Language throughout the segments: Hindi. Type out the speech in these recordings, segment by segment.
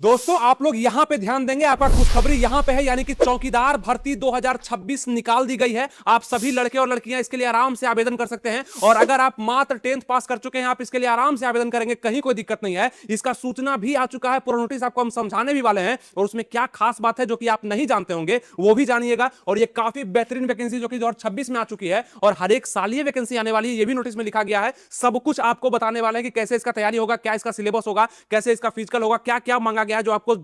दोस्तों आप लोग यहां पे ध्यान देंगे, आपका खुशखबरी यहां पे है, यानी कि चौकीदार भर्ती 2026 निकाल दी गई है। आप सभी लड़के और लड़कियां इसके लिए आराम से आवेदन कर सकते हैं। और अगर आप मात्र 10th पास कर चुके हैं, आप इसके लिए आराम से आवेदन करेंगे, कहीं कोई दिक्कत नहीं है। इसका सूचना भी आ चुका है, पूरा नोटिस आपको हम समझाने भी वाले हैं, और उसमें क्या खास बात है जो कि आप नहीं जानते होंगे वो भी जानिएगा। और ये काफी बेहतरीन वैकेंसी जो कि 2026 में आ चुकी है, और हर एक साल ये वैकेंसी आने वाली है, ये भी नोटिस में लिखा गया है। सब कुछ आपको बताने वाले हैं कि कैसे इसका तैयारी होगा, क्या इसका सिलेबस होगा, कैसे इसका फिजिकल होगा, क्या क्या मांगा गया है जो आपको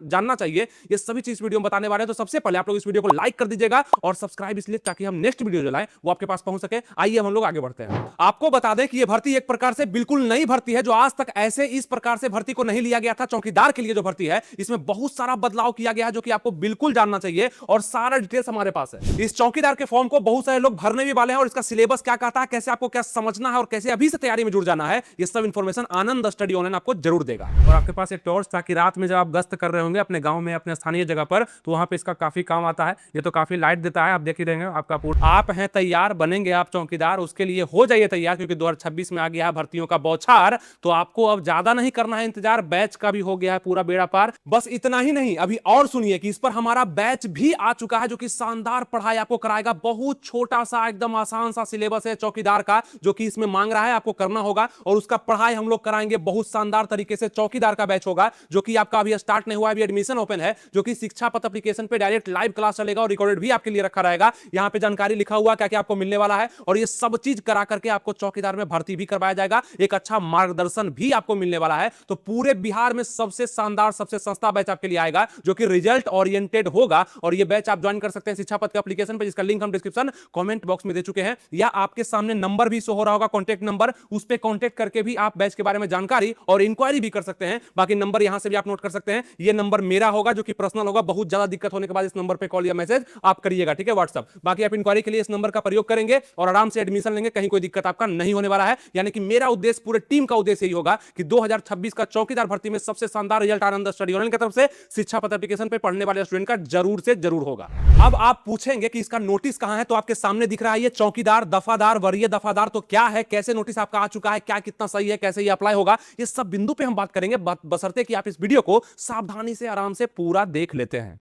जानना चाहिए। ये सभी चीज वीडियो में बताने वाले हैं। तो सबसे पहले आप लोग इस वीडियो को लाइक कर दीजिएगा और सब्सक्राइब इसलिए ताकि हम नेक्स्ट वीडियो जो लाएं वो आपके पास पहुंच सके। आइए हम लोग आगे बढ़ते हैं। आपको बता दें कि यह भर्ती एक प्रकार से बिल्कुल नई भर्ती है, जो आज तक ऐसे इस प्रकार से भर्ती को नहीं लिया गया था। चौकीदार के लिए जो भर्ती है, इसमें बहुत सारा बदलाव किया गया है जो कि आपको बिल्कुल जानना चाहिए, और सारा डिटेल्स हमारे पास है। इस चौकीदार के फॉर्म को बहुत सारे लोग भरने भी वाले हैं, और इसका सिलेबस क्या कहता है, कैसे आपको क्या समझना है, और कैसे अभी से तैयारी में जुड़ जाना है, ये सब इंफॉर्मेशन आनंद स्टडी ऑनलाइन आपको जरूर देगा। और आपके पास एक टॉर्च, ताकि रात में जब आप गश्त कर रहे होंगे अपने गांव में, अपने स्थानीय जगह पर, तो वहां पे इसका काफी काम आता है। ये तो काफी लाइट देता है, आप देख ही रहेंगे। आपका पूरा आप हैं तैयार, बनेंगे आप चौकीदार, उसके लिए हो जाइए तैयार, क्योंकि 2026 में आ गया है भर्तियों का बौछार। तो आपको अब ज्यादा नहीं करना है इंतजार, बैच का भी हो गया है पूरा बेड़ा पार। बस इतना ही नहीं, अभी और सुनिए कि इस पर हमारा बैच भी आ चुका है, जो कि शानदार पढ़ाई आपको कराएगा। बहुत छोटा सा एकदम आसान सा सिलेबस है चौकीदार का, जो कि इसमें मांग रहा है, आपको करना होगा, और उसका पढ़ाई हम लोग कराएंगे बहुत शानदार तरीके से। चौकीदार का बैच होगा जो कि आपका अभी स्टार्ट नहीं हुआ है, अभी एडमिशन ओपन है, जो कि शिक्षा पथ एप्लीकेशन पे डायरेक्ट लाइव क्लास चलेगा, और रिकॉर्डेड भी आपके लिए रखा रहेगा। यहां पे जानकारी लिखा हुआ क्या क्या आपको मिलने वाला है, और ये सब चीज करा करके आपको चौकीदार में भर्ती भी करवाया जाएगा। एक अच्छा मार्गदर्शन भी आपको मिलने वाला है। तो पूरे बिहार में सबसे शानदार, सबसे सस्ता बैच आपके लिए आएगा, जो कि रिजल्ट ओरिएंटेड होगा। और ये बैच आप ज्वाइन कर सकते हैं शिक्षा पथ के एप्लीकेशन पे, जिसका लिंक हम डिस्क्रिप्शन कमेंट बॉक्स में दे चुके हैं, या आपके सामने नंबर भी शो हो रहा होगा, कॉन्टैक्ट नंबर, उस पर कॉन्टैक्ट करके भी आप बैच के बारे में जानकारी और इंक्वायरी भी कर सकते हैं। बाकी नंबर यहां से भी आप नोट कर सकते हैं। ये नंबर मेरा होगा, जो कि पर्सनल होगा। बहुत ज्यादा दिक्कत होने के बाद इस नंबर पे कॉल या मैसेज आप करिएगा, ठीक है, व्हाट्सएप। बाकी आप इंक्वायरी के लिए इस नंबर का प्रयोग करेंगे और आराम से एडमिशन लेंगे, कहीं कोई दिक्कत आपका नहीं होने वाला है। यानी कि मेरा उद्देश्य, पूरे टीम का उद्देश्य यही होगा कि 2026 का चौकीदार भर्ती में सबसे शानदार रिजल्ट आनंद स्टडी ऑनलाइन की तरफ से शिक्षा पथ एप्लीकेशन पे पढ़ने वाले स्टूडेंट का जरूर से जरूर होगा। अब आप पूछेंगे कि इसका नोटिस कहां है, तो आपके सामने दिख रहा है ये चौकीदार दफादार वरीय दफादार। तो क्या है, कैसे नोटिस आपका आ चुका है, क्या कितना सही है, कैसे ये अप्लाई होगा, ये सब बिंदु पे हम बात करेंगे, बशर्ते कि आप इस वीडियो को सावधानी से आराम से पूरा देख लेते हैं।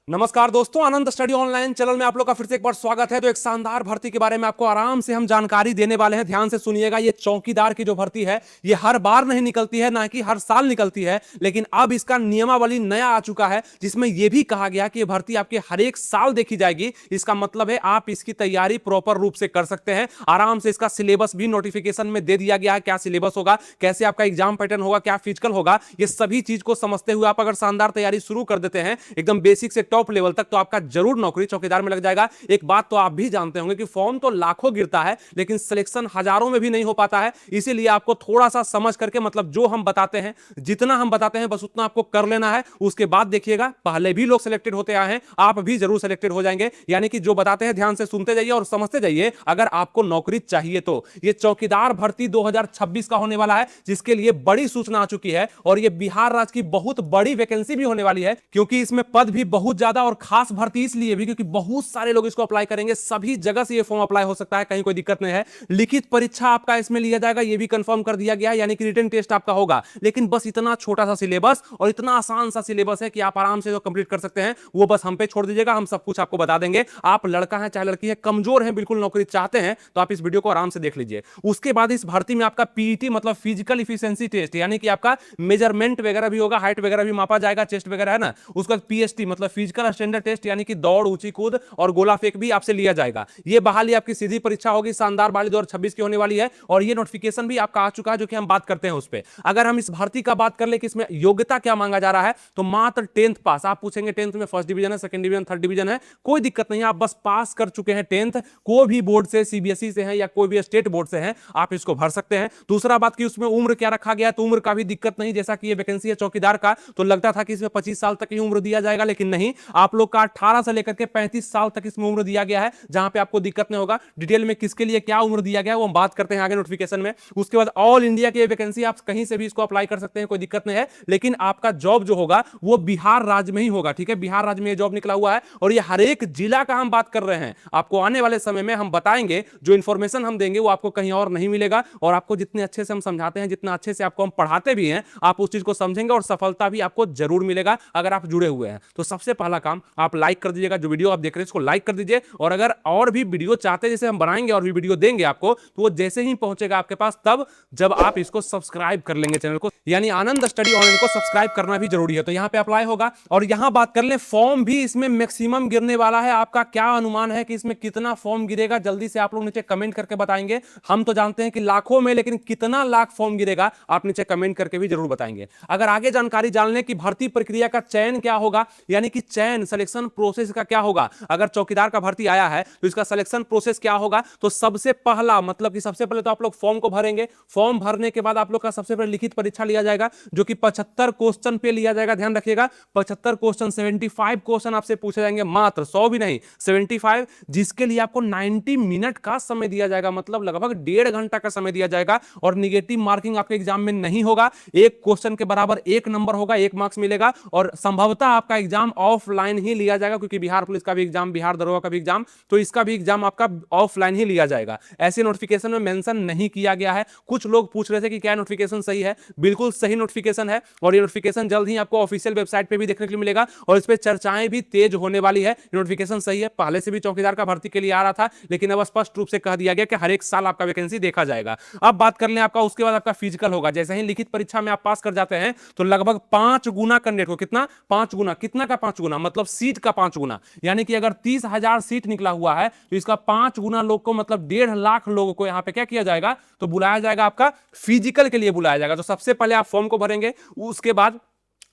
नमस्कार दोस्तों, आनंद स्टडी ऑनलाइन चैनल में आप लोग का फिर से एक बार स्वागत है। तो एक शानदार भर्ती के बारे में आपको आराम से हम जानकारी देने वाले हैं, ध्यान से सुनिएगा। ये चौकीदार की जो भर्ती है, ये हर बार नहीं निकलती है, ना कि हर साल निकलती है, लेकिन अब इसका नियमावली नया आ चुका है, जिसमें यह भी कहा गया कि यह भर्ती आपके हर एक साल देखी जाएगी। इसका मतलब है आप इसकी तैयारी प्रॉपर रूप से कर सकते हैं आराम से। इसका सिलेबस भी नोटिफिकेशन में दे दिया गया है, क्या सिलेबस होगा, कैसे आपका एग्जाम पैटर्न होगा, क्या फिजिकल होगा, ये सभी चीज को समझते हुए आप अगर शानदार तैयारी शुरू कर देते हैं एकदम बेसिक से टॉप लेवल तक, तो आपका जरूर नौकरी चौकीदार में लग जाएगा। एक बात तो आप भी जानते होंगे कि फॉर्म तो लाखों गिरता है, लेकिन सिलेक्शन हजारों में भी नहीं हो पाता है। इसीलिए आपको थोड़ा सा समझ करके, मतलब जो हम बताते हैं, जितना हम बताते हैं बस उतना आपको कर लेना है। उसके बाद देखिएगा, पहले भी लोग सिलेक्टेड होते आए हैं, आप भी जरूर सिलेक्टेड हो जाएंगे। यानी कि जो बताते हैं ध्यान से सुनते जाइए और समझते जाइए, अगर आपको नौकरी चाहिए तो। यह चौकीदार भर्ती 2026 का होने वाला है, जिसके लिए बड़ी सूचना आ चुकी है, और यह बिहार राज्य की बहुत बड़ी वैकेंसी भी होने वाली है, क्योंकि इसमें पद भी बहुत ज्यादा, और खास भर्ती इसलिए भी क्योंकि बहुत सारे लोग इसको अप्लाई करेंगे। सभी जगह से ये फॉर्म अप्लाई हो सकता है, कहीं कोई दिक्कत नहीं है। लिखित परीक्षा आपका इसमें लिया जाएगा, ये भी कंफर्म कर दिया गया है, यानी कि रिटन टेस्ट आपका होगा। लेकिन बस इतना छोटा सा सिलेबस और इतना आसान सा सिलेबस है कि आप आराम से जो कंप्लीट कर सकते हैं, वो बस हम पे छोड़ दीजिएगा, हम सब कुछ आपको बता देंगे। आप लड़का है चाहे लड़की है, कमजोर है, बिल्कुल नौकरी चाहते हैं, तो आप इस वीडियो को आराम से देख लीजिए। उसके बाद इस भर्ती में आपका पीईटी मतलब फिजिकल इफिशिएंसी टेस्ट, यानी कि आपका मेजरमेंट वगैरह भी होगा, हाइट वगैरह भी मापा जाएगा, चेस्ट वगैरह है ना। उसके बाद पीएसटी मतलब फिजिकल स्टैंडर्ड टेस्ट, यानी कि दौड़, ऊंची कूद और गोला फेंक भी आपसे लिया जाएगा। ये बहाली आपकी सीधी परीक्षा होगी, शानदार बहाली 2026 की होने वाली है, और ये नोटिफिकेशन भी आपका आ चुका है, जो कि हम बात करते हैं उस पे। अगर हम इस भर्ती का बात कर ले कि इसमें योग्यता क्या मांगा जा रहा है, तो मात्र 10th पास। आप पूछेंगे 10th में फर्स्ट डिवीजन है, सेकंड डिवीजन, थर्ड डिवीजन है, कोई दिक्कत नहीं है, आप बस पास कर चुके हैं 10th, कोई भी बोर्ड से, सीबीएसई से है या कोई भी स्टेट बोर्ड से है, आप इसको भर सकते हैं। दूसरा बात कि उसमें उम्र क्या रखा गया, तो उम्र का भी दिक्कत नहीं। जैसा कि ये वैकेंसी है चौकीदार का, तो लगता था कि इसमें 25 साल तक की उम्र दिया जाएगा, लेकिन नहीं, आप लोग का 18 से लेकर के 35 साल तक इसमें उम्र दिया गया है, जहां पे आपको दिक्कत नहीं होगा। डिटेल में किसके लिए क्या उम्र दिया गया है वो हम बात करते हैं आगे नोटिफिकेशन में। उसके बाद ऑल इंडिया की वैकेंसी, आप कहीं से भी इसको अप्लाई कर सकते हैं, कोई दिक्कत नहीं है, लेकिन आपका जॉब जो होगा वो बिहार राज्य में ही होगा, ठीक है। बिहार राज्य में ये जॉब निकला हुआ है और ये हर एक जिला का हम बात कर रहे हैं। आपको आने वाले समय में हम बताएंगे, जो इंफॉर्मेशन हम देंगे वो आपको कहीं और नहीं मिलेगा, और आपको जितने अच्छे से हम समझाते हैं, जितना अच्छे से आपको हम पढ़ाते भी हैं, आप उस चीज को समझेंगे और सफलता भी आपको जरूर मिलेगा अगर आप जुड़े हुए हैं। तो सबसे पहला काम आप लाइक कर दीजिएगा, जो वीडियो आप देख रहे हैं उसको लाइक कर दीजिए, और अगर और भी वीडियो चाहते हैं जैसे हम बनाएंगे और भी वीडियो देंगे आपको, तो वो जैसे ही पहुंचेगा आपके पास तब जब आप इसको सब्सक्राइब कर लेंगे चैनल को, यानी आनंद स्टडी ऑनलाइन को सब्सक्राइब करना भी जरूरी है। तो यहां पे अप्लाई होगा, और यहां बात कर ले फॉर्म भी इसमें मैक्सिमम गिरने वाला है। आपका क्या अनुमान है कि इसमें कितना फॉर्म गिरेगा, जल्दी से आप लोग नीचे कमेंट करके बताएंगे। हम तो जानते हैं कि लाखों में, लेकिन कितना लाख फॉर्म गिरेगा आप नीचे कमेंट करके भी जरूर बताएंगे। अगर आगे जानकारी जान लें कि भर्ती प्रक्रिया का चयन क्या होगा, यानी कि चयन सिलेक्शन प्रोसेस का क्या होगा, अगर चौकीदार का भर्ती आया है तो इसका सिलेक्शन प्रोसेस क्या होगा, तो सबसे पहला मतलब कि सबसे पहले तो आप लोग फॉर्म को भरेंगे। फॉर्म भरने के बाद आप लोग का सबसे पहले लिखित परीक्षा लिया जाएगा, जो कि 75 क्वेश्चन पे लिया जाएगा। ध्यान रखिएगा 75 क्वेश्चन, 75 क्वेश्चन आपसे पूछे जाएंगे, मात्र 100 भी नहीं 75, जिसके लिए आपको 90 मिनट का समय दिया जाएगा, मतलब लगभग 1.5 घंटा का समय दिया जाएगा। और निगेटिव मार्किंग आपके एग्जाम में नहीं होगा, एक क्वेश्चन के बराबर 1 नंबर होगा, 1 मार्क्स मिलेगा, और संभवतः आपका एग्जाम ऑफलाइन ही लिया जाएगा, क्योंकि बिहार पुलिस का भी एग्जाम, बिहार दरोगा का भी एग्जाम, तो इसका भी एग्जाम आपका ऑफलाइन ही लिया जाएगा। ऐसे नोटिफिकेशन में मेंशन नहीं किया गया है। कुछ लोग पूछ रहे थे कि क्या नोटिफिकेशन सही है, बिल्कुल सही नोटिफिकेशन है, और ये नोटिफिकेशन जल्द ही आपको ऑफिशियल वेबसाइट पे भी देखने के लिए मिलेगा, और इस पे चर्चाएं भी तेज होने वाली है। नोटिफिकेशन सही है, पहले से भी चौकीदार का भर्ती के लिए आ रहा था, लेकिन अब स्पष्ट रूप से कह दिया गया कि हर एक साल आपका वैकेंसी देखा जाएगा। अब बात कर लें आपका, उसके बाद आपका फिजिकल होगा। जैसे ही लिखित परीक्षा में आप पास कर जाते हैं तो लगभग 5 गुना कैंडिडेट को, कितना 5 गुना, कितना का 5 गुना, मतलब सीट का 5 गुना, यानी कि अगर 30,000 सीट निकला हुआ है तो इसका 5 गुना लोग को, मतलब 1.5 लाख लोगों को यहां पे क्या किया जाएगा, तो बुलाया जाएगा, आपका फिजिकल के लिए बुलाया जाएगा। तो सबसे पहले आप फॉर्म को भरेंगे, उसके बाद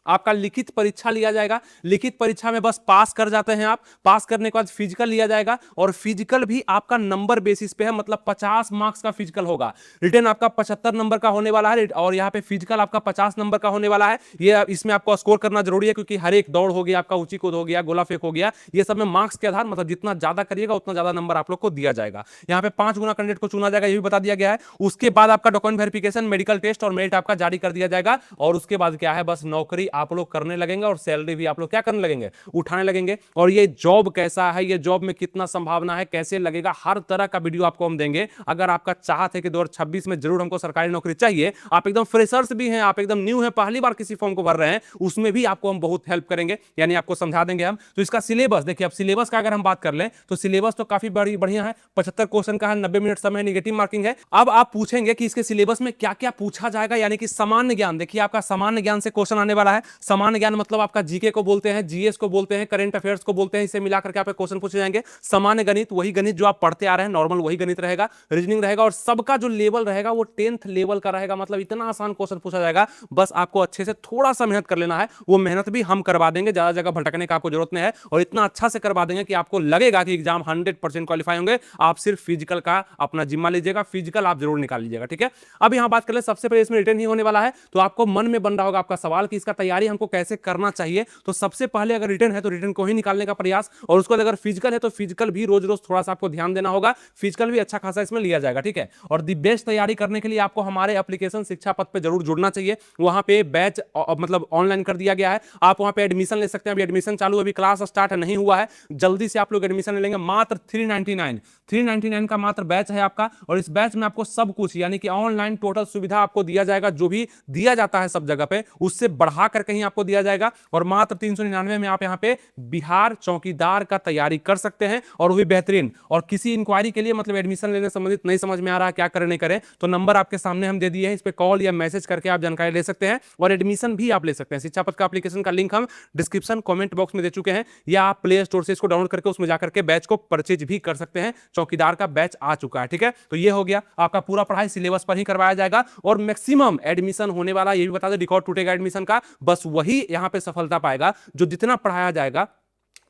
आपका लिखित परीक्षा लिया जाएगा। लिखित परीक्षा में बस पास कर जाते हैं आप, पास करने के बाद फिजिकल लिया जाएगा, और फिजिकल भी आपका नंबर बेसिस पे है, मतलब 50 मार्क्स का फिजिकल होगा। रिटर्न आपका 75 नंबर का होने वाला है, और यहाँ पे फिजिकल आपका 50 नंबर का होने वाला है। ये इसमें आपको स्कोर करना जरूरी है, क्योंकि हर एक दौड़ हो गया, आपका ऊंची कूद हो गया, गोला फेंक हो गया, ये सब में मार्क्स के आधार, मतलब जितना ज्यादा करिएगा उतना ज्यादा नंबर आप लोग को दिया जाएगा। यहाँ पे 5 गुना कैंडिडेट को चुना जाएगा, ये भी बता दिया गया है। उसके बाद आपका डॉक्यूमेंट वेरिफिकेशन, मेडिकल टेस्ट और मेरिट आपका जारी कर दिया जाएगा, और उसके बाद क्या है, बस नौकरी आप लोग करने लगे, और सैलरी भी आप लोग क्या करने लगेंगे, उठाने लगेंगे। और ये जॉब कैसा है, ये जॉब में कितना संभावना है, कैसे लगेगा, हर तरह का वीडियो आपको हम देंगे। अगर आपका चाहत है कि 2026 में जरूर हमको सरकारी नौकरी चाहिए, आप एकदम फ्रेशर्स भी हैं, आप एकदम न्यू हैं, पहली बार किसी फॉर्म को भर रहे हैं, उसमें भी आपको हम बहुत हेल्प करेंगे, यानी आपको समझा देंगे हम। तो इसका सिलेबस देखिए, अब सिलेबस का अगर हम बात कर लें तो सिलेबस तो काफी बढ़िया है। 75 क्वेश्चन का है, 90 मिनट समय, निगेटिव मार्किंग है। अब आप पूछेंगे कि इसके सिलेबस में क्या क्या पूछा जाएगा, यानी कि सामान्य ज्ञान। देखिए आपका सामान्य ज्ञान से क्वेश्चन आने वाला है। सामान्य ज्ञान मतलब आपका जीके को बोलते हैं, जीएस को बोलते हैं, करंट अफेयर्स को बोलते हैं, इसे मिलाकर के आपके क्वेश्चन पूछे जाएंगे। सामान्य गणित, वही गणित जो आप पढ़ते आ रहे हैं, नॉर्मल वही गणित रहेगा। रीजनिंग रहेगा, और सबका जो लेवल रहेगा वो 10th लेवल का रहेगा, मतलब इतना आसान क्वेश्चन पूछा जाएगा। बस आपको अच्छे से थोड़ा सा मेहनत कर लेना है, वो मेहनत भी हम करवा देंगे, ज्यादा जगह भटकने का आपको जरूरत नहीं है, और इतना अच्छा से करवा देंगे कि आपको लगेगा कि एग्जाम 100% क्वालिफाई होंगे। आप सिर्फ फिजिकल का अपना जिम्मा लीजिएगा, फिजिकल आप जरूर निकाल लीजिएगा, ठीक है। अब यहां बात कर ले, सबसे पहले इसमें रिटर्न ही होने वाला है, तो आपको मन में बन रहा होगा आपका सवाल कि इसका तैयारी हमको कैसे करना चाहिए। तो सबसे पहले अगर रिटर्न है तो रिटर्न को ही निकालने का प्रयास, और उसको अगर फिजिकल है तो फिजिकल भी रोज रोज थोड़ा सा आपको ध्यान देना होगा, फिजिकल भी अच्छा खासा इसमें लिया जाएगा, ठीक है। और दी बेस्ट तैयारी करने के लिए आपको हमारे एप्लीकेशन शिक्षा पथ पे जरूर जुड़ना चाहिए। वहां पे बैच मतलब ऑनलाइन कर दिया गया है, आप वहां पे एडमिशन ले सकते हैं। अभी एडमिशन चालू, अभी क्लास स्टार्ट नहीं हुआ है, जल्दी से आप लोग एडमिशन ले लेंगे। मात्र 399 का मात्र बैच है आपका, और इस बैच में आपको सब कुछ, यानी कि ऑनलाइन टोटल सुविधा आपको दिया जाएगा, जो भी दिया जाता है सब जगह पे उससे बढ़ा कर कहीं आपको दिया जाएगा। और मात्र 399 में आप यहाँ पे बिहार चौकीदार का तैयारी कर सकते हैं, और वो भी बेहतरीन। और किसी इंक्वायरी के लिए, मतलब एडमिशन लेने संबंधित नहीं समझ में आ रहा है क्या करें नहीं करें, तो नंबर आपके सामने हम दे दिए हैं, इस पे कॉल या मैसेज करके आप जानकारी ले सकते हैं, और एडमिशन भी आप ले सकते हैं। शिक्षा पथ का एप्लीकेशन का लिंक हम डिस्क्रिप्शन कमेंट बॉक्स में दे चुके हैं, या आप प्ले स्टोर से इसको डाउनलोड करके उसमें जाकर के बैच को परचेज भी कर सकते हैं। चौकीदार का बैच आ चुका है, ठीक है। तो ये हो गया आपका पूरा पढ़ाई सिलेबस पर ही करवाया जाएगा, और मैक्सिमम एडमिशन होने वाला, ये भी बता दें, रिकॉर्ड टूटेगा एडमिशन का, बस वही यहां पे सफलता पाएगा जो जितना पढ़ाया जाएगा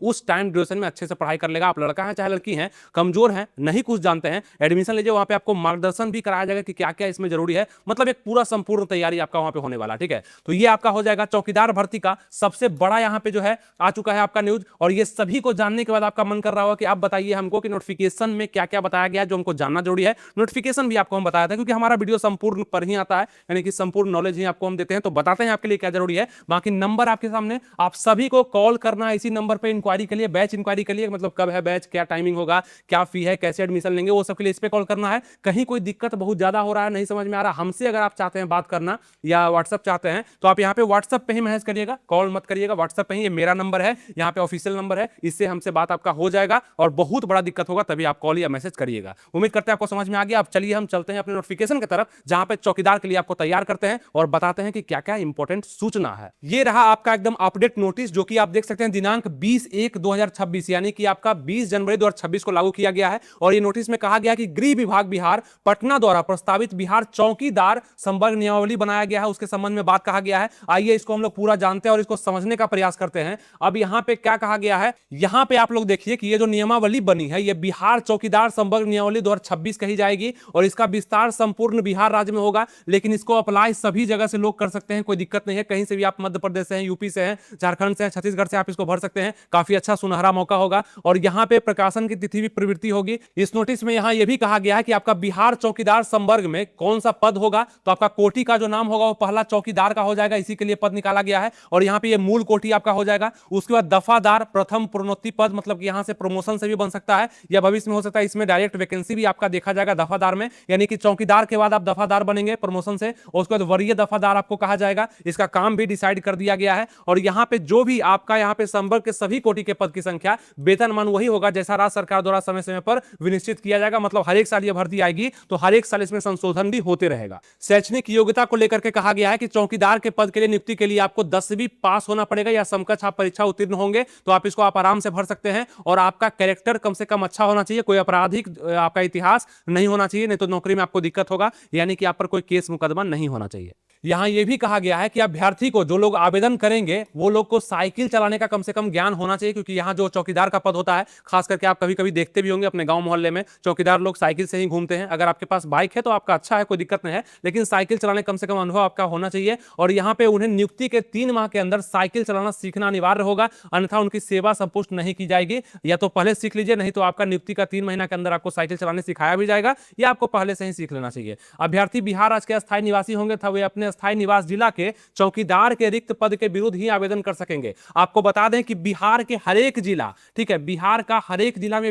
उस टाइम ड्यूरेशन में अच्छे से पढ़ाई कर लेगा। आप लड़का है चाहे लड़की है, कमजोर है, नहीं कुछ जानते हैं, एडमिशन लीजिए, वहां पे आपको मार्गदर्शन भी कराया जाएगा कि क्या क्या इसमें जरूरी है। मतलब एक पूरा संपूर्ण तैयारी आपका वहां पे होने वाला, ठीक है। तो ये आपका हो जाएगा चौकीदार भर्ती का सबसे बड़ा यहाँ पे जो है आ चुका है आपका न्यूज। और ये सभी को जानने के बाद आपका मन कर रहा होगा कि आप बताइए हमको कि नोटिफिकेशन में क्या क्या बताया गया जो हमको जानना जरूरी है। नोटिफिकेशन भी आपको हम बताया था, क्योंकि हमारा वीडियो संपूर्ण पर ही आता है, यानी कि संपूर्ण नॉलेज ही आपको हम देते हैं, तो बताते हैं आपके लिए क्या जरूरी है। बाकी नंबर आपके सामने, आप सभी को कॉल करना है इसी नंबर पे इंक्वायरी के लिए, बैच इंक्वायरी के लिए, मतलब कब है बैच, क्या टाइमिंग होगा, क्या फी है, कैसे एडमिशन लेंगे, वो सब के लिए इस पे कॉल करना है। कहीं कोई दिक्कत बहुत ज्यादा हो रहा है, नहीं समझ में आ रहा, हमसे अगर आप चाहते हैं बात करना या व्हाट्सअप चाहते हैं तो आप यहाँ पे व्हाट्सअप पे ही मैसेज करिएगा, कॉल मत करिएगा, व्हाट्सअप पे ही, ये मेरा नंबर है, यहाँ पे ऑफिशियल नंबर है, इससे हमसे बात आपका हो जाएगा। और बहुत बड़ा दिक्कत होगा तभी आप कॉल या मैसेज करिएगा। उम्मीद करते हैं आपको समझ में आ गया। अब चलिए हम चलते हैं अपने नोटिफिकेशन की तरफ, जहां पे चौकीदार के लिए आपको तैयार करते हैं और बताते हैं कि क्या क्या इंपॉर्टेंट सूचना है। ये रहा आपका एकदम अपडेट नोटिस, जो कि आप देख सकते हैं दिनांक 20/1/2026, यानी कि आपका 20 जनवरी 2026 को लागू किया गया है। और ये नोटिस में कहा गया कि गृह विभाग बिहार पटना द्वारा प्रस्तावित बिहार चौकीदार संवर्ग नियमावली बनाया गया है, उसके संबंध में बात कहा गया है। आइए इसको हम लोग पूरा जानते हैं और इसको समझने का प्रयास करते हैं। अब यहां पे क्या कहा गया है, यहां पे आप लोग देखिए कि ये जो नियमावली बनी है, ये बिहार चौकीदार संवर्ग नियमावली 2026 कही जाएगी और इसका विस्तार संपूर्ण बिहार राज्य में होगा। लेकिन इसको अप्लाई सभी जगह से लोग कर सकते हैं, कोई दिक्कत नहीं है। कहीं से भी आप, मध्य प्रदेश से हैं, यूपी से हैं, झारखंड से हैं, छत्तीसगढ़ से आप इसको भर सकते हैं। काफी अच्छा सुनहरा मौका होगा। और यहां पे प्रकाशन की तिथि भी प्रवृत्ति होगी। इस नोटिस में यहां यह भी कहा गया है कि आपका बिहार चौकीदार संवर्ग में कौन सा पद होगा, तो आपका कोटि का जो नाम होगा वो पहला चौकीदार का हो जाएगा, इसी के लिए पद निकाला गया है। और यहां पे ये मूल कोटि आपका हो जाएगा। उसके बाद दफादार प्रथम प्रोन्नति पद, मतलब कि यहां से प्रमोशन से भी बन सकता है या भविष्य में हो सकता है इसमें डायरेक्ट वैकेंसी भी आपका देखा जाएगा दफादार में, यानी कि चौकीदार के बाद आप दफादार बनेंगे प्रमोशन से। और उसके बाद वरीय दफादार आपको कहा जाएगा, इसका काम भी डिसाइड कर दिया गया है। और यहां पे जो भी आपका यहां पे संवर्ग के सभी कोटि के पद की संख्या, वेतनमान वही होगा जैसा राज्य सरकार द्वारा समय समय पर विनिश्चित किया जाएगा। मतलब हर एक साल ये भर्ती आएगी तो हर एक साल इसमें संशोधन भी होते रहेगा। शैक्षणिक योग्यता को लेकर के कहा गया है कि चौकीदार के पद के लिए नियुक्ति के लिए आपको 10वीं पास होना पड़ेगा या समकक्ष आप परीक्षा उत्तीर्ण होंगे, तो आप इसको आप आराम से भर सकते हैं। और आपका कैरेक्टर कम से कम अच्छा होना चाहिए, कोई आपराधिक आपका इतिहास नहीं होना चाहिए, नहीं तो नौकरी में आपको दिक्कत होगा, यानी कि आप पर कोई केस मुकदमा नहीं होना चाहिए। यहां यह भी कहा गया है कि अभ्यर्थी को, जो लोग आवेदन करेंगे वो लोग को साइकिल चलाने का कम से कम ज्ञान होना चाहिए, क्योंकि यहां जो चौकीदार का पद होता है, खास करके आप कभी कभी देखते भी होंगे अपने गांव मोहल्ले में चौकीदार लोग साइकिल से ही घूमते हैं। अगर आपके पास बाइक है तो आपका अच्छा है, कोई दिक्कत नहीं है, लेकिन साइकिल चलाने कम से कम अनुभव आपका होना चाहिए। और यहां पे उन्हें नियुक्ति के 3 माह के अंदर साइकिल चलाना सीखना अनिवार्य होगा, अन्यथा उनकी सेवा संपुष्ट नहीं की जाएगी। या तो पहले सीख लीजिए, नहीं तो आपका नियुक्ति का 3 महीना के अंदर आपको साइकिल चलाने सिखाया भी जाएगा, या आपको पहले से ही सीख लेना चाहिए। अभ्यर्थी बिहार राज्य के अस्थायी निवासी होंगे तथा वे अपने अस्थायी निवास जिला के चौकीदार के रिक्त पद के विरुद्ध ही आवेदन कर सकेंगे। आपको बता दें कि बिहार के हर एक जिला, ठीक है, बिहार का हर एक जिला में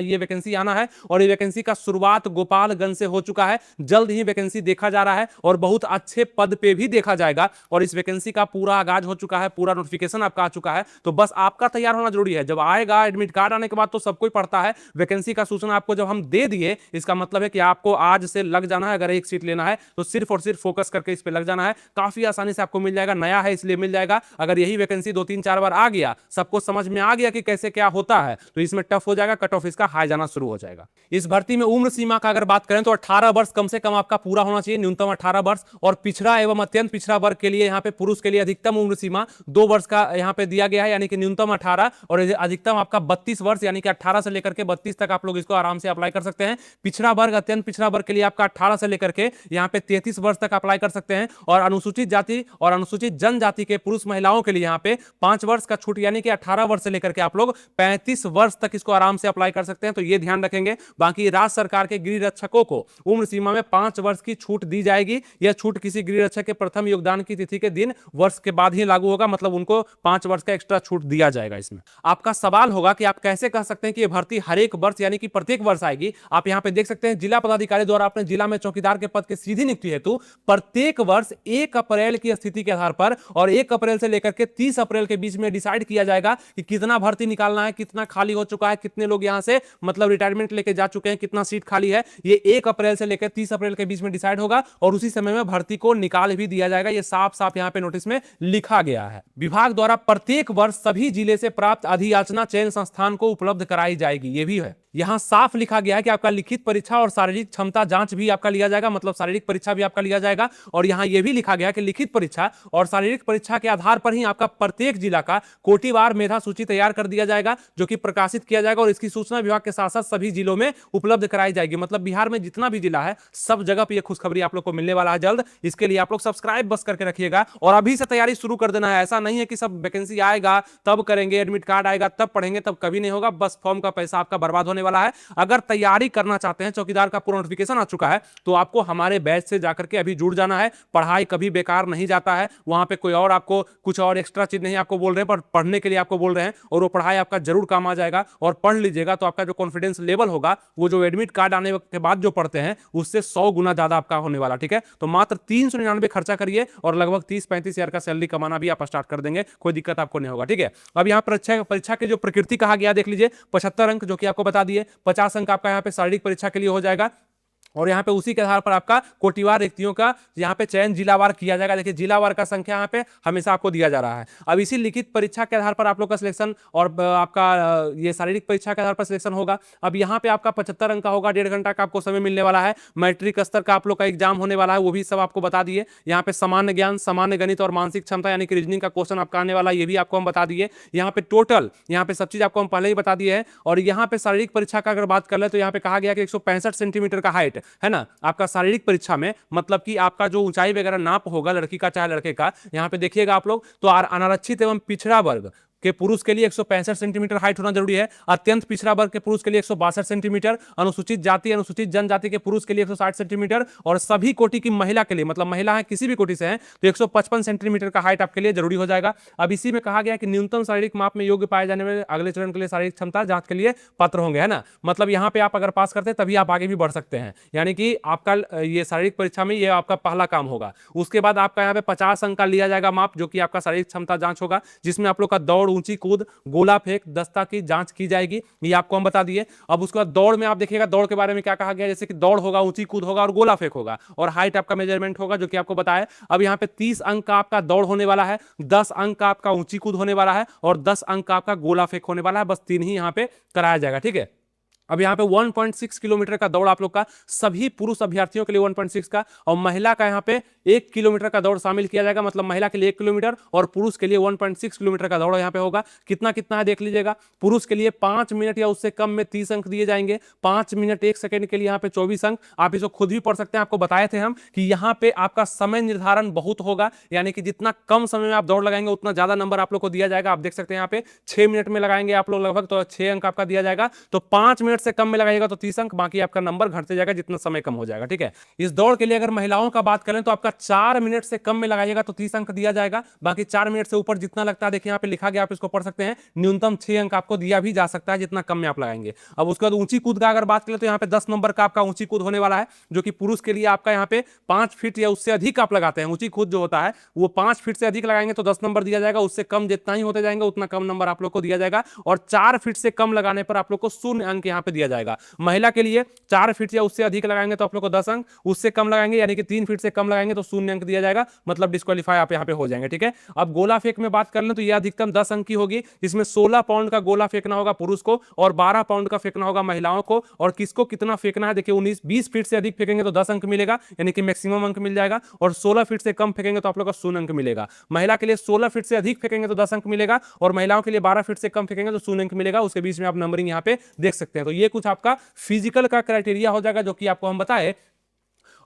ये वैकेंसी आना है। और ये वैकेंसी का शुरुआत गोपालगंज से हो चुका है, जल्द ही वैकेंसी देखा जा रहा है और बहुत अच्छे पद पे भी देखा जाएगा। और इस वैकेंसी का पूरा आगाज हो चुका है, पूरा नोटिफिकेशन आपका आ चुका है, तो बस आपका तैयार होना जरूरी है। जब आएगा एडमिट कार्ड आने के बाद तो सब कोई पढ़ता है, वैकेंसी का सूचना आपको जब हम दे दिए, इसका मतलब है कि आपको आज से लग जाना है। अगर एक सीट लेना है तो सिर्फ और सिर्फ फोकस करके इस पे लग जाना है, काफी आसानी से आपको मिल जाएगा। नया है इसलिए मिल जाएगा। अगर यही वैकेंसी 2-3-4 बार आ गया, सबको समझ में आ गया कि कैसे क्या होता है, तो इसमें टफ हो जाएगा, कट ऑफ इसका हाई जाना शुरू हो जाएगा। इस भर्ती में उम्र सीमा का अगर बात करें तो 18 वर्ष कम से कम आपका पूरा होना चाहिए, न्यूनतम 18 वर्ष। और पिछड़ा एवं अत्यंत पिछड़ा वर्ग के लिए यहाँ पे पुरुष के लिए अधिकतम उम्र सीमा 2 वर्ष का यहाँ पे दिया गया है, यानी कि न्यूनतम 18 और अधिकतम आपका 32 वर्ष, यानी कि 18 से लेकर के 32 तक आप लोग इसको आराम से अप्लाई कर सकते हैं। पिछड़ा वर्ग, अत्यंत पिछड़ा वर्ग के लिए आपका 18 से लेकर के यहाँ पे 33 वर्ष तक अप्लाई कर सकते हैं। और अनुसूचित जाति और अनुसूचित जनजाति के पुरुष महिलाओं के लिए यहाँ पे 5 वर्ष का छूट, यानी कि 18 वर्ष से लेकर के आप लोग 35 वर्ष तक इसको आराम से अप्लाई कर सकते हैं, तो ये ध्यान रखेंगे। बाकी राज्य सरकार के गृह रक्षकों को उम्र सीमा में 5 वर्ष की छूट दी जाएगी। यह छूट किसी गृह रक्षक के प्रथम योगदान की तिथि के दिन वर्ष के बाद ही लागू होगा, मतलब उनको 5 वर्ष का एक्स्ट्रा छूट दिया जाएगा। इसमें आपका सवाल होगा कि आप कैसे कह सकते हैं कि यह भर्ती हर एक वर्ष यानी कि प्रत्येक वर्ष आएगी। आप यहां पे देख सकते हैं जिला पदाधिकारी द्वारा अपने जिला में चौकीदार के पद के सीधी नियुक्ति हेतु प्रत्येक वर्ष 1 अप्रैल की स्थिति के आधार पर और 1 अप्रैल से लेकर के 30 अप्रैल के बीच में डिसाइड किया जाएगा कि कितना भर्ती निकालना है, कितना खाली हो चुका है, कितने लोग यहां से मतलब रिटायरमेंट लेके जा चुके हैं, कितना सीट खाली है। ये 1 अप्रैल से लेकर 30 अप्रैल के बीच में डिसाइड होगा और उसी समय में भर्ती को निकाल भी दिया जाएगा। ये साफ साफ यहां पे नोटिस में लिखा गया है। विभाग द्वारा प्रत्येक वर्ष सभी जिले से प्राप्त अधियाचना चयन संस्थान को उपलब्ध कराई जाएगी, ये भी है। यहां साफ लिखा गया है कि आपका लिखित परीक्षा और शारीरिक क्षमता जांच भी आपका लिया जाएगा, मतलब शारीरिक परीक्षा भी आपका लिया जाएगा। और यहां यह भी लिखा गया कि लिखित परीक्षा और शारीरिक परीक्षा के आधार पर ही आपका प्रत्येक जिला का कोटिवार मेधा सूची तैयार कर दिया जाएगा, जो कि प्रकाशित किया जाएगा और इसकी सूचना विभाग के साथ साथ सभी जिलों में उपलब्ध कराई जाएगी। मतलब बिहार में जितना भी जिला है सब जगह पर यह खुशखबरी आप लोग को मिलने वाला है जल्द। इसके लिए आप लोग सब्सक्राइब बस करके रखिएगा और अभी से तैयारी शुरू कर देना है। ऐसा नहीं है कि सब वैकेंसी आएगा तब करेंगे, एडमिट कार्ड आएगा तब पढ़ेंगे, तब कभी नहीं होगा। बस फॉर्म का पैसा आपका बर्बाद होने वाला है। अगर तैयारी करना चाहते हैं, चौकीदार का पूरा नोटिफिकेशन आ चुका है, तो आपको हमारे बैच से जाकर के अभी जुड़ जाना है। पढ़ाई कभी बेकार नहीं जाता है, वहां पे कोई और आपको कुछ और एक्स्ट्रा चीज नहीं आपको बोल रहे हैं, पर पढ़ने के लिए आपको बोल रहे हैं और वो पढ़ाई आपका जरूर काम आ जाएगा। और पढ़ लीजिएगा तो आपका जो कॉन्फिडेंस लेवल होगा वो जो एडमिट कार्ड आने के बाद जो पढ़ते हैं उससे 100 गुना ज्यादा आपका होने वाला। ठीक है, तो मात्र 399 खर्चा करिए और लगभग 30-35 हजार का सैलरी कमाना भी आप स्टार्ट कर देंगे, कोई दिक्कत आपको नहीं होगा। ठीक है, अब यहाँ परीक्षा की जो प्रकृति कहा गया देख लीजिए, 75 अंक जो कि आपको बता दिए, 50 अंक आपका यहाँ पे शारीरिक परीक्षा के लिए हो जाएगा और यहाँ पे उसी के आधार पर आपका कोटिवार रिक्तियों का यहाँ पे चयन जिलावार किया जाएगा। देखिए जिलावार का संख्या यहाँ पे हमेशा आपको दिया जा रहा है। अब इसी लिखित परीक्षा के आधार पर आप लोग का सिलेक्शन और आपका ये शारीरिक परीक्षा के आधार पर सिलेक्शन होगा। अब यहाँ पे आपका 75 अंक का होगा, 1.5 घंटा का आपको समय मिलने वाला है। मैट्रिक स्तर का आप लोग का एग्जाम होने वाला है, वो भी सब आपको बता दिए। यहाँ पे सामान्य ज्ञान, सामान्य गणित और मानसिक क्षमता यानी कि रीजनिंग का क्वेश्चन आपका आने वाला है, ये भी आपको हम बता दिए। यहाँ पे टोटल यहाँ पे सब चीज आपको हम पहले ही बता दिए है। और यहाँ पे शारीरिक परीक्षा का अगर बात कर ले तो यहाँ पे कहा गया कि 165 सेंटीमीटर का हाइट है ना आपका शारीरिक परीक्षा में, मतलब कि आपका जो ऊंचाई वगैरह नाप होगा लड़की का चाहे लड़के का, यहाँ पे देखिएगा आप लोग तो अनारक्षित एवं पिछड़ा वर्ग के पुरुष के लिए 165 सेंटीमीटर हाइट होना जरूरी है। अत्यंत पिछड़ा वर्ग के पुरुष के लिए 162 सेंटीमीटर, अनुसूचित जाति अनुसूचित जनजाति के पुरुष के लिए 160 सेंटीमीटर और सभी कोटि की महिला के लिए, मतलब महिला है किसी भी कोटि से हैं, तो 155 सेंटीमीटर का हाइट आपके लिए जरूरी हो जाएगा। अब इसी में कहा गया कि न्यूनतम शारीरिक माप में योग्य पाए जाने वाले अगले चरण के लिए शारीरिक क्षमता जांच के लिए पात्र होंगे, है ना। मतलब यहाँ पे आप अगर पास करते हैं तभी आप आगे भी बढ़ सकते हैं, यानी कि आपका ये शारीरिक परीक्षा में ये आपका पहला काम होगा। उसके बाद आपका यहाँ पे 50 अंक का लिया जाएगा माप, जो कि आपका शारीरिक क्षमता जांच होगा, जिसमें आप लोग का दौड़, ऊंची कूद, गोला फेंक, दस्ता की जांच की जाएगी, ये आपको हम बता दिए। अब उसके बाद दौड़ में आप देखिएगा दौड़ के बारे में क्या कहा गया, जैसे कि दौड़ होगा, ऊंची कूद होगा और गोला फेंक होगा और हाइट आपका मेजरमेंट होगा, जो कि आपको बताया। अब यहाँ पे 30 अंक का आपका दौड़ होने वाला है, 10 अंक का आपका ऊंची कूद होने वाला है और 10 अंक का आपका गोला फेंक होने वाला है। बस 3 ही यहाँ पे कराया जाएगा। ठीक है, अब यहाँ पे 1.6 किलोमीटर का दौड़ आप लोग का सभी पुरुष अभ्यर्थियों के लिए 1.6 का, और महिला का यहाँ पे 1 किलोमीटर का दौड़ शामिल किया जाएगा, मतलब महिला के लिए 1 किलोमीटर और पुरुष के लिए 1.6 किलोमीटर का दौड़ यहाँ पे होगा। कितना कितना है देख लीजिएगा। पुरुष के लिए 5 मिनट या उससे कम में 30 अंक दिए जाएंगे, 5 मिनट 1 सेकंड के लिए यहाँ पे 24 अंक। आप इसको खुद भी पढ़ सकते हैं, आपको बताए थे हम कि यहाँ पे आपका समय निर्धारण बहुत होगा, यानी कि जितना कम समय में आप दौड़ लगाएंगे उतना ज्यादा नंबर आप लोग को दिया जाएगा। आप देख सकते हैं यहाँ पे 6 मिनट में लगाएंगे आप लोग लगभग, तो 6 अंक आपका दिया जाएगा। तो 5 मिनट से कम में लगाइएगा तो 30 अंक, बाकी आपका नंबर घटते जाएगा जितना समय कम हो जाएगा। ठीक है, इस दौड़ के लिए अगर महिलाओं का बात करें तो आपका 4 मिनट से कम में लगाइएगा तो 30 अंक दिया जाएगा, बाकी 4 मिनट से ऊपर जितना लगता है देखिए यहाँ पे लिखा गया, आप इसको पढ़ सकते हैं। न्यूनतम 6 अंक आपको दिया भी जा सकता है जितना कम में आप लगाएंगे। अब उसके बाद ऊंची कूद का अगर बात करें तो यहाँ पे 10 नंबर का आपका ऊंची कूद होने वाला है, जो कि पुरुष के लिए आपका यहाँ पे 5 फीट या उससे अधिक आप लगाते हैं। ऊंची कूद जो होता है वो 5 फीट से अधिक लगाएंगे तो 10 नंबर दिया जाएगा, उससे कम जितना ही होते जाएंगे उतना कम नंबर आप लोग को दिया जाएगा। और 4 फीट से कम लगाने पर आप लोग को 0 अंक यहाँ पे दिया जाएगा। महिला के लिए 4 फीट या उससे अधिक लगाएंगे तो आप लोग को 10 अंक, उससे कम लगाएंगे यानी कि 3 फीट से कम लगाएंगे तो 0 अंक दिया जाएगा, मतलब डिस्क्वालीफाई आप यहाँ पे हो जाएंगे। ठीक है, अब गोला फेंक में बात कर लें तो यह अधिकतम 10 अंक की होगी, जिसमें 16 पाउंड का गोला फेंकना होगा पुरुष को और 12 पाउंड का फेंकना होगा महिलाओं को। और किसको कितना फेंकना है देखिए, 19-20 फीट से अधिक फेंकेंगे तो 10 अंक मिलेगा, यानी कि मैक्सिमम अंक मिल जाएगा। और 16 फीट से कम फेंकेंगे तो आप लोग को 0 अंक मिलेगा। महिला के लिए 16 फीट से अधिक फेंकेंगे तो 10 अंक मिलेगा और महिलाओं के लिए 12 फीट से कम फेंकेंगे तो 0 अंक मिलेगा। उसके बीच में आप नंबरिंग यहाँ पे देख सकते हैं। तो ये कुछ आपका फिजिकल का क्राइटेरिया हो जाएगा जो कि आपको हम बताए।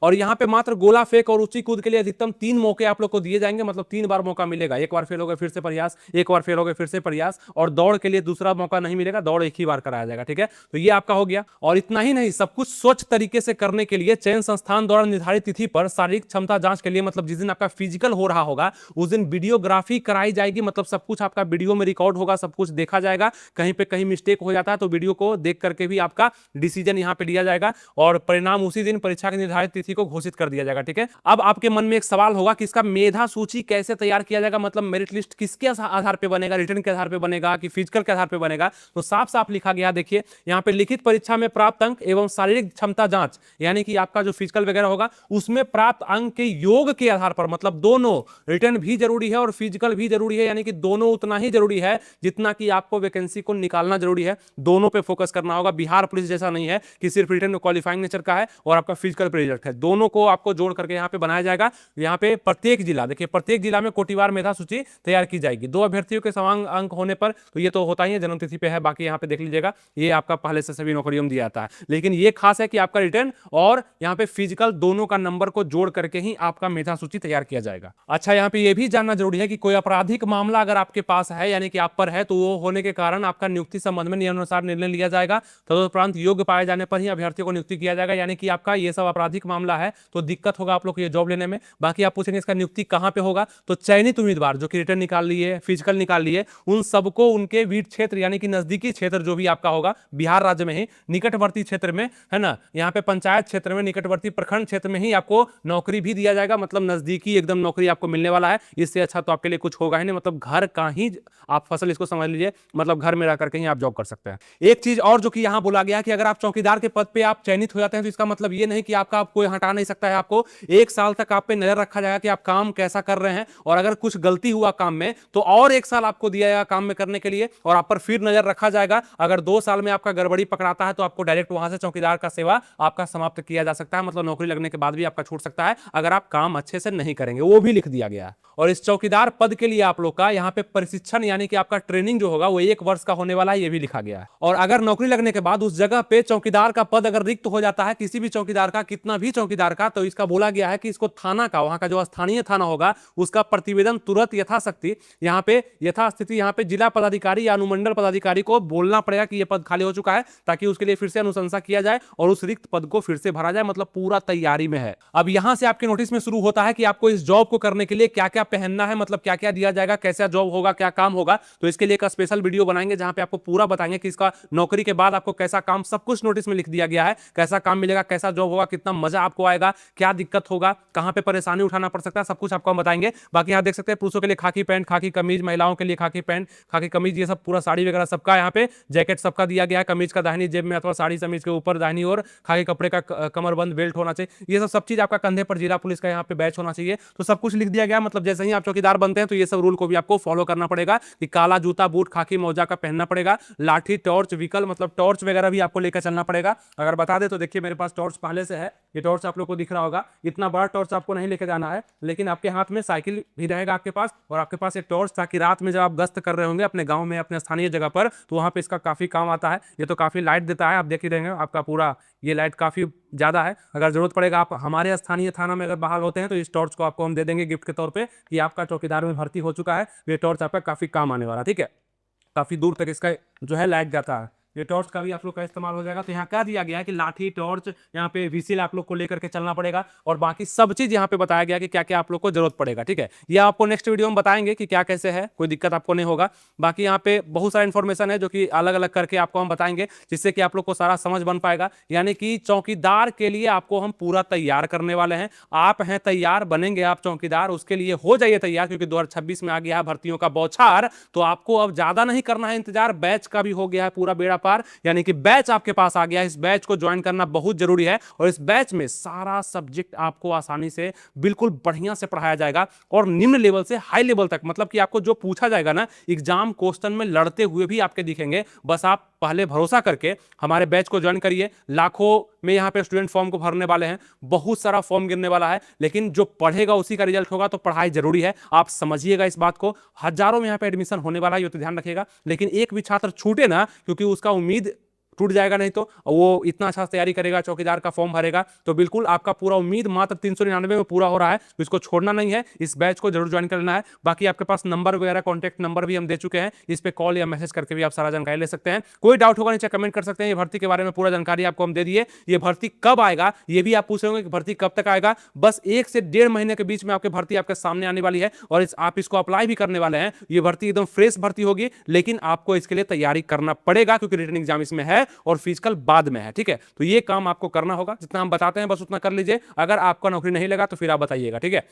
और यहाँ पे मात्र गोला फेंक और ऊंची कूद के लिए अधिकतम 3 मौके आप लोग को दिए जाएंगे, मतलब 3 बार मौका मिलेगा। एक बार फेल हो गए फिर से प्रयास, एक बार फेल हो गए फिर से प्रयास, और दौड़ के लिए दूसरा मौका नहीं मिलेगा, दौड़ एक ही बार कराया जाएगा। ठीक है, तो ये आपका हो गया। और इतना ही नहीं, सब कुछ स्वच्छ तरीके से करने के लिए चयन संस्थान द्वारा निर्धारित तिथि पर शारीरिक क्षमता जांच के लिए, मतलब जिस दिन आपका फिजिकल हो रहा होगा उस दिन वीडियोग्राफी कराई जाएगी, मतलब सब कुछ आपका वीडियो में रिकॉर्ड होगा, सब कुछ देखा जाएगा। कहीं पे कहीं मिस्टेक हो जाता है तो वीडियो को देख करके भी आपका डिसीजन यहाँ पे लिया जाएगा और परिणाम उसी दिन परीक्षा की निर्धारित तिथि अभ्यर्थी को घोषित कर दिया जाएगा। ठीक है, अब आपके मन में एक सवाल होगा कि इसका मेधा सूची कैसे तैयार किया जाएगा, मतलब मेरिट लिस्ट किसके आधार पे बनेगा, रिटर्न के आधार पे बनेगा कि फिजिकल के आधार पे बनेगा। तो साफ साफ लिखा गया, देखिए यहाँ पे लिखित परीक्षा में प्राप्त अंक एवं शारीरिक क्षमता जांच, यानी कि आपका जो फिजिकल वगैरह होगा उसमें प्राप्त अंक के योग के आधार पर, मतलब दोनों रिटर्न भी जरूरी है और फिजिकल भी जरूरी है, यानी कि दोनों उतना ही जरूरी है जितना कि आपको वैकेंसी को निकालना जरूरी है। दोनों पे फोकस करना होगा। बिहार पुलिस जैसा नहीं है कि सिर्फ रिटर्न में क्वालिफाइंग नेचर का है और आपका फिजिकल पे रिजल्ट है, दोनों को आपको जोड़ करके यहाँ पे बनाया जाएगा। यहाँ पे प्रत्येक जिला, देखिए प्रत्येक जिला में कोटिवार मेधा सूची तैयार की जाएगी। 2 अभ्यर्थियों के समान अंक होने पर, तो ये तो होता ही है, जन्म तिथि पे है, बाकी यहाँ पे देख लीजिएगा, ये आपका पहले से सभी नौकरियों में दिया जाता है। लेकिन ये खास है कि आपका रिटर्न और यहाँ पे फिजिकल दोनों का नंबर को जोड़ करके ही आपका मेधा सूची तैयार किया जाएगा। अच्छा, यहाँ पे ये भी जानना जरूरी है कि कोई आपराधिक मामला अगर आपके पास है, यानी कि आप पर है, तो वो होने के कारण आपका नियुक्ति संबंध में नियमानुसार निर्णय लिया जाएगा। तदुपरांत योग्य पाए जाने पर ही अभ्यर्थी को नियुक्ति किया जाएगा, यानी कि आपका ये सब आपराधिक मामला है तो दिक्कत होगा आप लोग को ये जॉब लेने में। बाकी आप पूछेंगे इसका नियुक्ति कहां पे होगा, तो चयनित उम्मीदवार जो कि रिटर्न निकाल लिए, फिजिकल निकाल लिए, उन सबको उनके वीट क्षेत्र यानी कि नजदीकी क्षेत्र जो भी आपका होगा बिहार राज्य में ही, निकटवर्ती क्षेत्र में, है ना, यहाँ पे पंचायत क्षेत्र में, निकटवर्ती प्रखंड क्षेत्र में ही आपको नौकरी भी दिया जाएगा, मतलब नजदीकी एकदम नौकरी आपको मिलने वाला है। इससे अच्छा तो आपके लिए कुछ होगा ही नहीं, मतलब घर का ही आप फसल, इसको समझ लीजिए, मतलब घर में रह करके ही आप जॉब कर सकते हैं। एक चीज और जो कि यहाँ बोला गया कि अगर आप चौकीदार के पद पे आप चयनित हो जाते हैं तो इसका मतलब ये नहीं कि आपका कोई हटा नहीं सकता है। आपको 1 साल तक आप पे नजर रखा जाएगा कि आप काम कैसा कर रहे हैं, और अगर कुछ गलती हुआ काम में तो और 1 साल आपको दिया जाएगा काम में करने के लिए, और आप पर फिर नजर रखा जाएगा। अगर 2 साल में आपका गड़बड़ी पकड़ाता है तो आपको डायरेक्ट वहां से चौकीदार का सेवा आपका समाप्त किया जा सकता है, मतलब नौकरी लगने के बाद भी आपका छूट सकता है अगर आप काम अच्छे से नहीं करेंगे, वो भी लिख दिया गया है। और इस चौकीदार पद के लिए आप लोग का यहाँ पे प्रशिक्षण यानी कि आपका ट्रेनिंग जो होगा वो 1 वर्ष का होने वाला है, ये भी लिखा गया है। और अगर नौकरी लगने के बाद उस जगह पे चौकीदार का पद अगर रिक्त हो जाता है, किसी भी चौकीदार का, कितना भी चौकीदार का, तो इसका बोला गया है कि इसको थाना का, वहां का जो स्थानीय थाना होगा उसका प्रतिवेदन तुरंत यथाशक्ति यहाँ पे यथास्थिति यहाँ पे जिला पदाधिकारी या अनुमंडल पदाधिकारी को बोलना पड़ेगा कि यह पद खाली हो चुका है, ताकि उसके लिए फिर से अनुशंसा किया जाए और उस रिक्त पद को फिर से भरा जाए, मतलब पूरा तैयारी में है। अब यहां से आपके नोटिस में शुरू होता है कि आपको इस जॉब को करने के लिए क्या क्या पहनना है, मतलब क्या क्या दिया जाएगा, कैसा जॉब होगा, क्या काम होगा। तो इसके लिए एक स्पेशल वीडियो बनाएंगे जहां पे आपको पूरा बताएंगे कि इसका नौकरी के बाद आपको कैसा काम, सब कुछ नोटिस में लिख दिया गया है, कैसा काम मिलेगा, कैसा जॉब होगा, कितना मजा आपको आएगा, क्या दिक्कत होगा, कहां पे परेशानी उठाना पड़ सकता है, सब कुछ आपको हम बताएंगे। बाकी यहाँ देख सकते हैं पुरुषों के लिए खाकी पैंट, खाकी कमीज, महिलाओं के लिए खाकी पैंट, खाकी कमीज, ये सब पूरा साड़ी वगैरह सबका, यहाँ पे जैकेट सबका दिया गया है, कमीज का दाहिनी जेब में अथवा साड़ी समीज के ऊपर दाहिनी ओर खाकी कपड़े का कमरबंद बेल्ट होना चाहिए, ये सब चीज आपका कंधे पर जिला पुलिस का यहाँ पे बैच होना चाहिए। तो सब कुछ लिख दिया गया, मतलब जैसे ही आप चौकीदार बनते हैं तो ये सब रूल को भी आपको फॉलो करना पड़ेगा कि काला जूता, बूट, खाकी, मौजा का पहनना पड़ेगा, लाठी, टॉर्च, व्हीकल, मतलब टॉर्च वगैरह भी आपको लेकर चलना पड़ेगा। अगर बता दे तो देखिए मेरे पास टॉर्च पहले से है, ये टॉर्च आप लोग को दिख रहा होगा, इतना बड़ा टॉर्च आपको नहीं लेके जाना है, लेकिन आपके हाथ में साइकिल भी रहेगा आपके पास, और आपके पास एक टॉर्च, ताकि रात में जब आप गश्त कर रहे होंगे अपने गांव में, अपने स्थानीय जगह पर, तो वहां पे इसका काफी काम आता है। ये तो काफी लाइट देता है, आप देख ही रहेंगे, आपका पूरा ये लाइट काफी ज्यादा है। अगर जरूरत पड़ेगा आप हमारे स्थानीय थाना में अगर बहाल होते हैं तो इस टॉर्च को आपको हम दे देंगे गिफ्ट के तौर पे कि आपका चौकीदार में भर्ती हो चुका है, ये टॉर्च आपका काफी काम आने वाला, ठीक है। काफी दूर तक इसका जो है लाइट जाता है, ये टॉर्च का भी आप लोग का इस्तेमाल हो जाएगा। तो यहाँ क्या दिया गया है कि लाठी, टॉर्च, यहाँ पे व्हीसिल आप लोग को लेकर के चलना पड़ेगा, और बाकी सब चीज यहाँ पे बताया गया कि क्या क्या आप लोग को जरूरत पड़ेगा, ठीक है। ये आपको नेक्स्ट वीडियो में बताएंगे कि क्या कैसे है, कोई दिक्कत आपको नहीं होगा। बाकी यहाँ पे बहुत सारा इन्फॉर्मेशन है जो कि अलग अलग करके आपको हम बताएंगे, जिससे कि आप लोग को सारा समझ बन पाएगा। यानी कि चौकीदार के लिए आपको हम पूरा तैयार करने वाले हैं। आप हैं तैयार, बनेंगे आप चौकीदार, उसके लिए हो जाइए तैयार, क्योंकि 2026 में आ गया है भर्तियों का बौछार। तो आपको अब ज्यादा नहीं करना है इंतजार, बैच का भी हो गया है पूरा बेड़ा पार, यानी कि बैच आपके पास आ गया है। इस बैच को ज्वाइन करना बहुत जरूरी है, और इस बैच में सारा सब्जेक्ट आपको आसानी से बिल्कुल बढ़िया से पढ़ाया जाएगा, और निम्न लेवल से हाई लेवल तक, मतलब कि आपको जो पूछा जाएगा ना एग्जाम क्वेश्चन में लड़ते हुए भी आपके दिखेंगे। बस आप पहले भरोसा करके हमारे बैच को ज्वाइन करिए। लाखों में यहाँ पे स्टूडेंट फॉर्म को भरने वाले हैं, बहुत सारा फॉर्म गिरने वाला है, लेकिन जो पढ़ेगा उसी का रिजल्ट होगा। तो पढ़ाई जरूरी है, आप समझिएगा इस बात को। हजारों में यहाँ पे एडमिशन होने वाला है, ये तो ध्यान रखिएगा। लेकिन एक भी छात्र छूटे ना, क्योंकि उसका उम्मीद टूट जाएगा, नहीं तो वो इतना अच्छा तैयारी करेगा, चौकीदार का फॉर्म भरेगा, तो बिल्कुल आपका पूरा उम्मीद मात्र 399 में पूरा हो रहा है। तो इसको छोड़ना नहीं है, इस बैच को जरूर ज्वाइन करना है। बाकी आपके पास नंबर वगैरह, कॉन्टैक्ट नंबर भी हम दे चुके हैं, इस पे कॉल या मैसेज करके भी आप सारा जानकारी ले सकते हैं। कोई डाउट होगा नीचे कमेंट कर सकते हैं। ये भर्ती के बारे में पूरा जानकारी आपको हम दे दिए। ये भर्ती कब आएगा ये भी आप पूछ रहे होंगे कि भर्ती कब तक आएगा। बस 1 से 1.5 महीने के बीच में आपकी भर्ती आपके सामने आने वाली है, और आप इसको अप्लाई भी करने वाले हैं। ये भर्ती एकदम फ्रेश भर्ती होगी, लेकिन आपको इसके लिए तैयारी करना पड़ेगा, क्योंकि रिटन एग्जाम इसमें है। है और फिजिकल बाद में है, ठीक है। तो ये काम आपको करना होगा, जितना हम बताते हैं बस उतना कर लीजिए। अगर आपका नौकरी नहीं लगा तो फिर आप बताइएगा, ठीक है।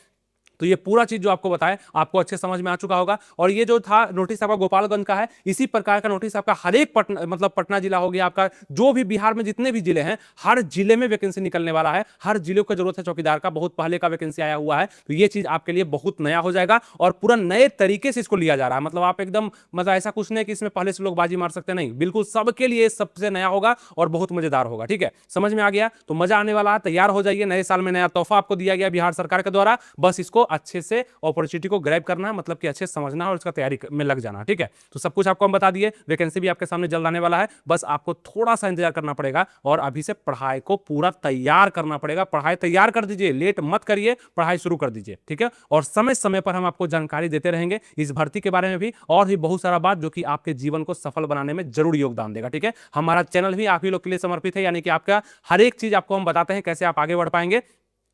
तो ये पूरा चीज जो आपको बताया आपको अच्छे समझ में आ चुका होगा। और ये जो था नोटिस आपका गोपालगंज का है, इसी प्रकार का नोटिस आपका हर एक पटना मतलब पटना जिला हो गया, आपका जो भी बिहार में जितने भी जिले हैं हर जिले में वैकेंसी निकलने वाला है। हर जिले को जरूरत है चौकीदार का, बहुत पहले का वैकेंसी आया हुआ है। तो ये चीज आपके लिए बहुत नया हो जाएगा और पूरा नए तरीके से इसको लिया जा रहा है। मतलब आप एकदम मतलब ऐसा कुछ नहीं कि इसमें पहले से लोग बाजी मार सकते, नहीं, बिल्कुल सबके लिए सबसे नया होगा और बहुत मजेदार होगा, ठीक है। समझ में आ गया? तो मजा आने वाला है, तैयार हो जाइए। नए साल में नया तोहफा आपको दिया गया बिहार सरकार के द्वारा, बस इसको अच्छे से अपॉर्चुनिटी को ग्रैब करना है, मतलब कि अच्छे से समझना है और इसका तैयारी में लग जाना, ठीक है। तो सब कुछ आपको हम बता दिए, वैकेंसी भी आपके सामने जल्द आने वाला है, बस आपको थोड़ा सा इंतजार करना पड़ेगा और अभी से पढ़ाई को पूरा तैयार करना पड़ेगा। पढ़ाई तैयार कर दीजिए, लेट मत करिए, पढ़ाई शुरू कर दीजिए, ठीक है। और समय समय पर हम आपको जानकारी देते रहेंगे इस भर्ती के बारे में भी और भी बहुत सारा बात जो कि आपके जीवन को सफल बनाने में जरूर योगदान देगा, ठीक है। हमारा चैनल भी आप ही लोग के लिए समर्पित है, यानी कि आपका हर एक चीज आपको हम बताते हैं कैसे आप आगे बढ़ पाएंगे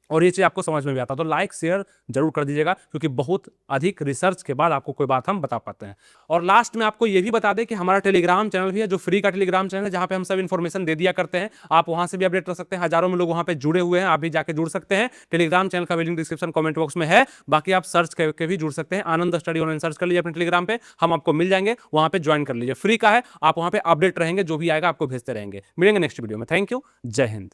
और ये चीज आपको समझ में भी आता। तो लाइक शेयर जरूर कर दीजिएगा, क्योंकि बहुत अधिक रिसर्च के बाद आपको कोई बात हम बता पाते हैं। और लास्ट में आपको ये भी बता दें कि हमारा टेलीग्राम चैनल भी है, जो फ्री का टेलीग्राम चैनल है, जहां पे हम सब इन्फॉर्मेशन दे दिया करते हैं। आप वहां से भी अपडेट कर सकते हैं, हजारों में लोग वहां पे जुड़े हुए हैं, आप भी जाके जुड़ सकते हैं। टेलीग्राम चैनल का लिंक डिस्क्रिप्शन कमेंट बॉक्स में है, बाकी आप सर्च करके भी जुड़ सकते हैं। आनंद स्टडी ऑनलाइन सर्च कर लीजिए अपने टेलीग्राम पे, हम आपको मिल जाएंगे, वहां पे ज्वाइन कर लीजिए, फ्री का है। आप वहां पे अपडेट रहेंगे, जो भी आएगा आपको भेजते रहेंगे। मिलेंगे नेक्स्ट वीडियो में। थैंक यू, जय हिंद।